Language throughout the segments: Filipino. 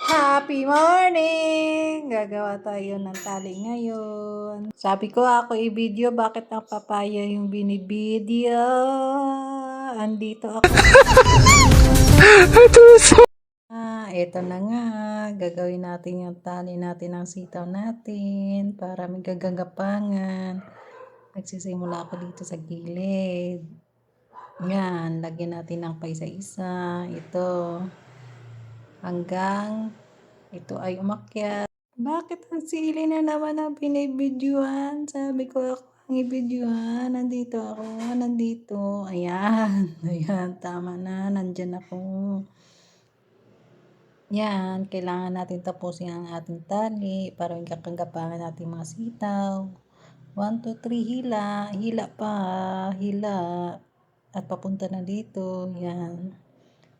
Happy morning! Gagawa tayo ng tali ngayon. Sabi ko ako i-video, bakit ang papaya yung binibideo? Andito ako. Ito na nga. Gagawin natin yung tali natin ng sitaw natin para may gagagapangan. Nagsisimula ako dito sa gilid. Yan, lagyan natin ng paisa-isa. Ito. Hanggang ito ay umakyat. Bakit ang sili na naman ang binibidyohan? Sabi ko ako ang ibidyohan. Nandito ako. Nandito. Ayan. Ayan. Tama na. Nandyan ako. Yan. Kailangan natin tapusin ang ating tali para yung kakagapangan natin mga sitaw. 1, 2, 3. Hila. Hila pa. Hila. At papunta na dito. Yan.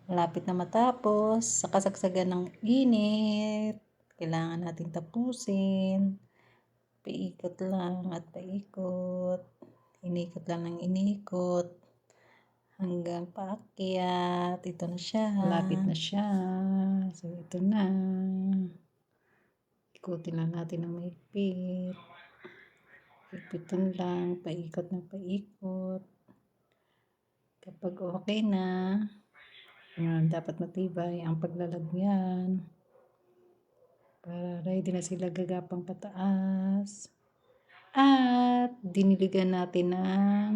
Malapit na matapos, sa kasagsagan ng init, kailangan natin tapusin. Paikot lang at paikot. Inikot lang ng inikot. Hanggang paakyat. Ito na siya. Malapit na siya. So, ito na. Ikutin lang natin ng mahigpit. Higpitin lang. Paikot na paikot. Kapag okay na, yan, dapat matibay ang paglalagyan para ready na sila gagapang pataas. At diniligan natin ng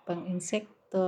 pang-insekto.